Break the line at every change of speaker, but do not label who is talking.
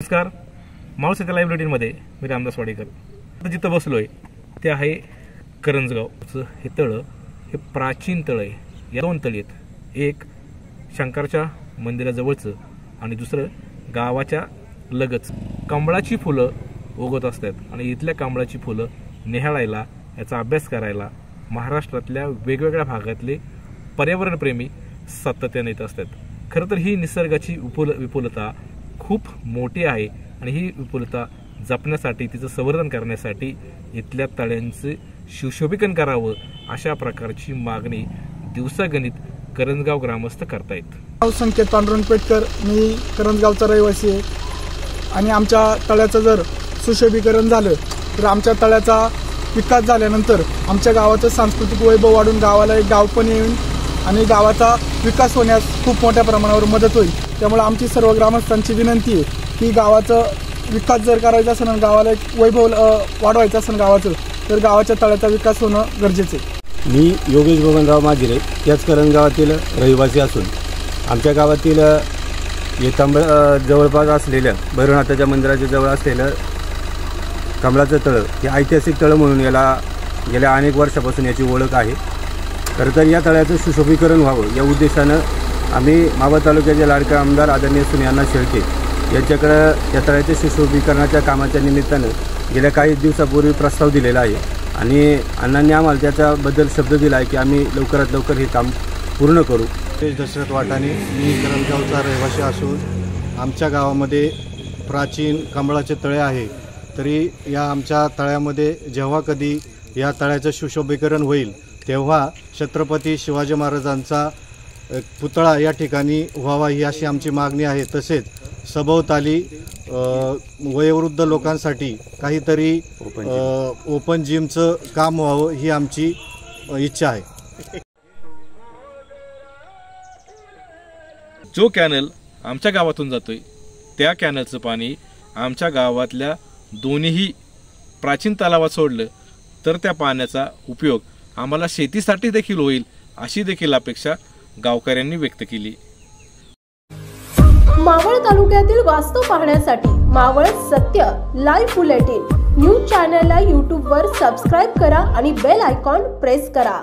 नमस्कार, मावळ सकाळ लाईव्ह बुलेटिनमध्ये मी रामदास वाडेकर. आता जिथं बसलोय ते आहे करंजगावचं हे तळं. हे प्राचीन तळं आहे. या दोन तळी आहेत, एक शंकराच्या मंदिराजवळचं आणि दुसरं गावाच्या लगत. कमळाची फुलं उगवत असतात आणि इथल्या कमळाची फुलं निहाळायला, याचा अभ्यास करायला महाराष्ट्रातल्या वेगवेगळ्या भागातले पर्यावरणप्रेमी सातत्याने येत असतात. खरं तर ही निसर्गाची विपुलता खूप मोठी आहे आणि ही विपुलता जपण्यासाठी, तिचं संवर्धन करण्यासाठी इथल्या तळ्यांचे सुशोभीकरण करावं अशा प्रकारची मागणी दिवसागणित करंजगाव ग्रामस्थ करतायत.
नाव संकेत पांडुरंग पेटकर, मी करंजगावचा रहिवासी आहे आणि आमच्या तळ्याचं जर सुशोभीकरण झालं तर आमच्या तळ्याचा विकास झाल्यानंतर आमच्या गावाचं सांस्कृतिक वैभव वाढून गावाला एक गाव पण येईल आणि गावाचा विकास होण्यास खूप मोठ्या प्रमाणावर मदत होईल. त्यामुळे आमची सर्व ग्रामस्थांची विनंती आहे की गावाचा विकास जर करायचा असेल आणि गावाला एक वैभव वाढवायचं असेल गावाचं, तर गावाच्या तळ्याचा विकास होणं गरजेचं आहे.
मी योगेश गोविंदराव माजिरे, त्याच करंजगावातील रहिवासी असून आमच्या गावातील जवळपास असलेल्या भैरवनाथाच्या मंदिराच्या जवळ असलेलं कमळाचं तळं हे ऐतिहासिक तळं म्हणून याला गेल्या अनेक वर्षापासून याची ओळख आहे. खरं तर या तळ्याचं सुशोभीकरण व्हावं या उद्देशानं आम्ही मावळ तालुक्याचे लाडके आमदार आदरणीय सुनियांना शेळके यांच्याकडं या तळ्याच्या सुशोभीकरणाच्या कामाच्या निमित्तानं गेल्या काही दिवसापूर्वी प्रस्ताव दिलेला आहे आणि अण्णांनी आम्हाला त्याच्याबद्दल शब्द दिला आहे की आम्ही लवकरात लवकर हे काम पूर्ण करू.
दशरथ वाटाणे, मी करंजगावचा रहिवासी असून आमच्या गावामध्ये प्राचीन कमळाचे तळे आहे. तरी या आमच्या तळ्यामध्ये जेव्हा कधी या तळ्याचं सुशोभीकरण होईल तेव्हा छत्रपती शिवाजी महाराजांचा पुतळा या ठिकाणी व्हावा ही अशी आमची मागणी आहे. तसेच सभोवताली वयोवृद्ध लोकांसाठी काहीतरी ओपन जिमचं काम व्हावं ही आमची इच्छा आहे.
जो कॅनल आमच्या गावातून जातोय त्या कॅनलचं पाणी आमच्या गावातल्या दोन्ही प्राचीन तलावात सोडलं तर त्या पाण्याचा उपयोग आम्हाला शेतीसाठी देखील होईल अशी देखील अपेक्षा गावकऱ्यांनी व्यक्त केली.
मावळ तालुक्यातील वास्तव पाहण्यासाठी मावळ सत्य लाईव्ह बुलेटिन न्यूज चॅनलला YouTube वर सबस्क्राईब करा आणि बेल आयकॉन प्रेस करा.